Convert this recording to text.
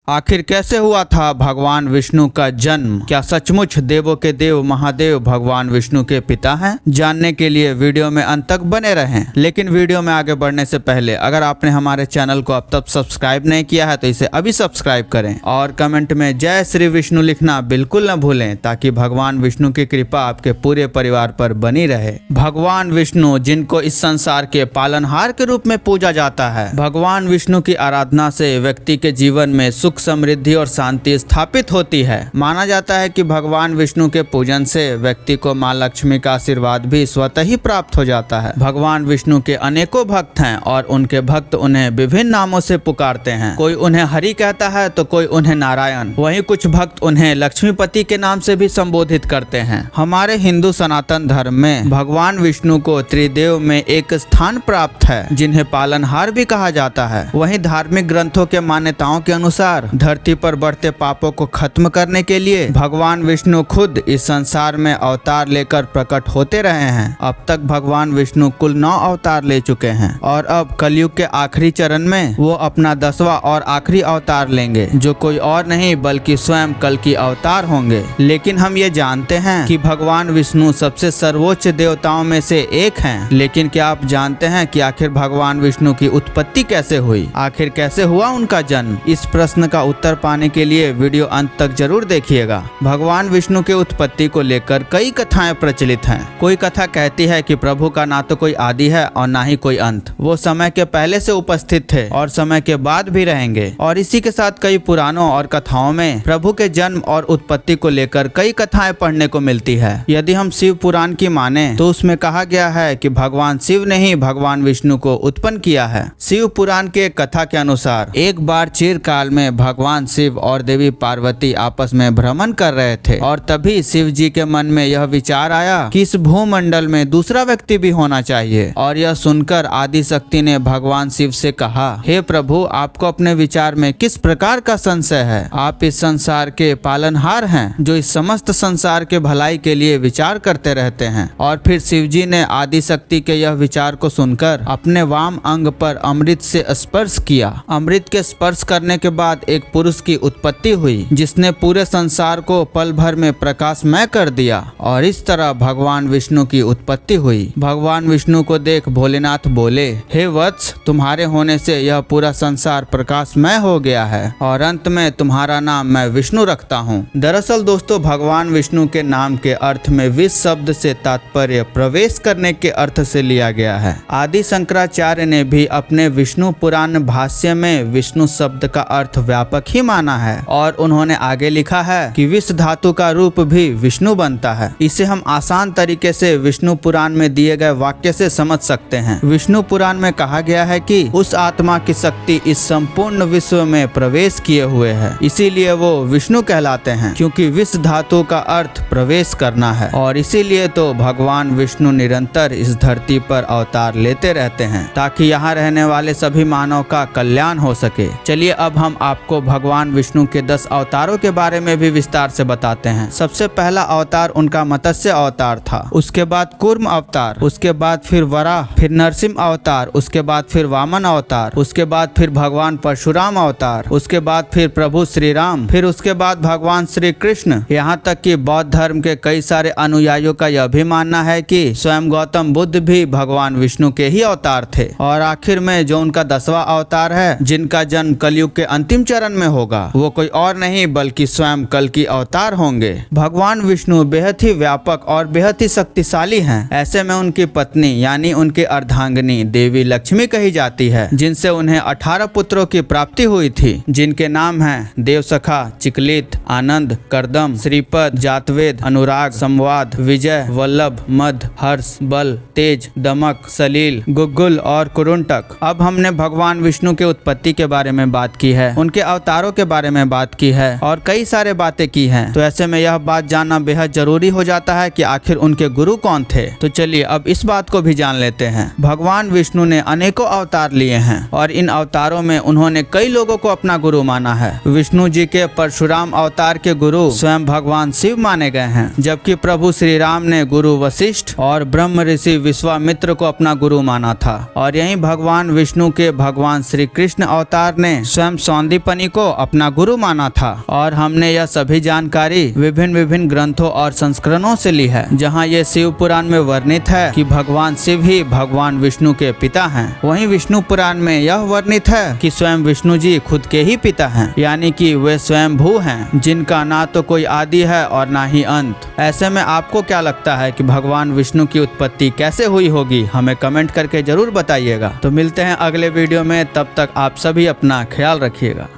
आखिर कैसे हुआ था भगवान विष्णु का जन्म? क्या सचमुच देवों के देव महादेव भगवान विष्णु के पिता हैं? जानने के लिए वीडियो में अंत तक बने रहें। लेकिन वीडियो में आगे बढ़ने से पहले अगर आपने हमारे चैनल को अब तक सब्सक्राइब नहीं किया है तो इसे अभी सब्सक्राइब करें और कमेंट में जय श्री विष्णु लिखना बिल्कुल न भूलें, ताकि भगवान विष्णु की कृपा आपके पूरे परिवार पर बनी रहे। भगवान विष्णु, जिनको इस संसार के पालनहार के रूप में पूजा जाता है, भगवान विष्णु की आराधना से व्यक्ति के जीवन में सुख, समृद्धि और शांति स्थापित होती है। माना जाता है कि भगवान विष्णु के पूजन से व्यक्ति को माँ लक्ष्मी का आशीर्वाद भी स्वतः ही प्राप्त हो जाता है। भगवान विष्णु के अनेकों भक्त हैं और उनके भक्त उन्हें विभिन्न नामों से पुकारते हैं। कोई उन्हें हरि कहता है तो कोई उन्हें नारायण, वहीं कुछ भक्त उन्हें लक्ष्मीपति के नाम से भी संबोधित करते हैं। हमारे हिंदू सनातन धर्म में भगवान विष्णु को त्रिदेव में एक स्थान प्राप्त है, जिन्हें पालनहार भी कहा जाता है। वहीं धार्मिक ग्रंथों के मान्यताओं के अनुसार धरती पर बढ़ते पापों को खत्म करने के लिए भगवान विष्णु खुद इस संसार में अवतार लेकर प्रकट होते रहे हैं। अब तक भगवान विष्णु कुल 9 अवतार ले चुके हैं और अब कलयुग के आखिरी चरण में वो अपना 10वां और आखिरी अवतार लेंगे, जो कोई और नहीं बल्कि स्वयं कल्कि अवतार होंगे। लेकिन हम ये जानते हैं कि भगवान विष्णु सबसे सर्वोच्च देवताओं में से एक हैं। लेकिन क्या आप जानते हैं कि आखिर भगवान विष्णु की उत्पत्ति कैसे हुई? आखिर कैसे हुआ उनका जन्म? इस प्रश्न का उत्तर पाने के लिए वीडियो अंत तक जरूर देखिएगा। भगवान विष्णु के उत्पत्ति को लेकर कई कथाएं प्रचलित हैं। कोई कथा कहती है कि प्रभु का ना तो कोई आदि है और ना ही कोई अंत। वो समय के पहले से उपस्थित थे और समय के बाद भी रहेंगे। और इसी के साथ कई पुराणों और कथाओं में प्रभु के जन्म और उत्पत्ति को लेकर कई कथाएं पढ़ने को मिलती है। यदि हम शिव पुराण की माने तो उसमें कहा गया है कि भगवान शिव ने ही भगवान विष्णु को उत्पन्न किया है। शिव पुराण के कथा के अनुसार एक बार चिरकाल में भगवान शिव और देवी पार्वती आपस में भ्रमण कर रहे थे और तभी शिव जी के मन में यह विचार आया कि इस भूमंडल में दूसरा व्यक्ति भी होना चाहिए। और यह सुनकर आदि शक्ति ने भगवान शिव से कहा, हे प्रभु, आपको अपने विचार में किस प्रकार का संशय है? आप इस संसार के पालनहार हैं, जो इस समस्त संसार के भलाई के लिए विचार करते रहते हैं। और फिर शिव जी ने आदि शक्ति के यह विचार को सुनकर अपने वाम अंग पर अमृत से स्पर्श किया। अमृत के स्पर्श करने के बाद एक पुरुष की उत्पत्ति हुई, जिसने पूरे संसार को पल भर में प्रकाशमय कर दिया। और इस तरह भगवान विष्णु की उत्पत्ति हुई। भगवान विष्णु को देख भोलेनाथ बोले, हे वत्स, तुम्हारे होने से यह पूरा संसार प्रकाशमय हो गया है और अंत में तुम्हारा नाम मैं विष्णु रखता हूँ। दरअसल दोस्तों, भगवान विष्णु के नाम के अर्थ में विष शब्द से तात्पर्य प्रवेश करने के अर्थ से लिया गया है। आदि शंकराचार्य ने भी अपने विष्णु पुराण भाष्य में विष्णु शब्द का अर्थ व्यापक ही माना है और उन्होंने आगे लिखा है कि विष धातु का रूप भी विष्णु बनता है। इसे हम आसान तरीके से विष्णु पुराण में दिए गए वाक्य से समझ सकते हैं। विष्णु पुराण में कहा गया है कि उस आत्मा की शक्ति इस संपूर्ण विश्व में प्रवेश किए हुए है, इसीलिए वो विष्णु कहलाते हैं, क्योंकि विष धातु का अर्थ प्रवेश करना है। और इसीलिए तो भगवान विष्णु निरंतर इस धरती पर अवतार लेते रहते हैं, ताकि यहाँ रहने वाले सभी मानव का कल्याण हो सके। चलिए अब हम आपको भगवान विष्णु के 10 अवतारों के बारे में भी विस्तार से बताते हैं। सबसे पहला अवतार उनका मत्स्य अवतार था, उसके बाद कूर्म अवतार, उसके बाद फिर वराह, फिर नरसिंह अवतार, उसके बाद फिर वामन अवतार, उसके बाद फिर भगवान परशुराम अवतार, उसके बाद फिर प्रभु श्री राम, फिर उसके बाद भगवान श्री कृष्ण। यहाँ तक कि बौद्ध धर्म के कई सारे अनुयायियों का यह भी मानना है कि स्वयं गौतम बुद्ध भी भगवान विष्णु के ही अवतार थे। और आखिर में जो उनका 10वां अवतार है, जिनका जन्म कलयुग के अंतिम चरण में होगा, वो कोई और नहीं बल्कि स्वयं कल्कि अवतार होंगे। भगवान विष्णु बेहद ही व्यापक और बेहद ही शक्तिशाली हैं। ऐसे में उनकी पत्नी यानी उनकी अर्धांगिनी देवी लक्ष्मी कही जाती है, जिनसे उन्हें 18 पुत्रों की प्राप्ति हुई थी, जिनके नाम हैं देवसखा, चिकलित, आनंद, करदम, श्रीपद, जातवेद, अनुराग, संवाद, विजय, वल्लभ, मध, हर्ष, बल, तेज, दमक, सलील, गुग्गुल और कुरुंटक। अब हमने भगवान विष्णु के उत्पत्ति के बारे में बात की है, उनके अवतारों के बारे में बात की है और कई सारे बातें की हैं। तो ऐसे में यह बात जानना बेहद जरूरी हो जाता है कि आखिर उनके गुरु कौन थे। तो चलिए अब इस बात को भी जान लेते हैं। भगवान विष्णु ने अनेकों अवतार लिए हैं और इन अवतारों में उन्होंने कई लोगों को अपना गुरु माना है। विष्णु जी के परशुराम अवतार के गुरु स्वयं भगवान शिव माने गए हैं, जबकि प्रभु श्री राम ने गुरु वशिष्ठ और ब्रह्म ऋषि विश्वामित्र को अपना गुरु माना था। और यहीं भगवान विष्णु के भगवान श्री कृष्ण अवतार ने स्वयं सौंदीपनि पानी को अपना गुरु माना था और हमने यह सभी जानकारी विभिन्न ग्रंथों और संस्करणों से ली है, जहाँ ये शिव पुराण में वर्णित है कि भगवान शिव ही भगवान विष्णु के पिता हैं। वहीं विष्णु पुराण में यह वर्णित है कि स्वयं विष्णु जी खुद के ही पिता हैं, यानी कि वे स्वयं भू हैं, जिनका ना तो कोई आदि है और ना ही अंत। ऐसे में आपको क्या लगता है कि भगवान विष्णु की उत्पत्ति कैसे हुई होगी? हमें कमेंट करके जरूर बताइएगा। तो मिलते हैं अगले वीडियो में, तब तक आप सभी अपना ख्याल रखिएगा।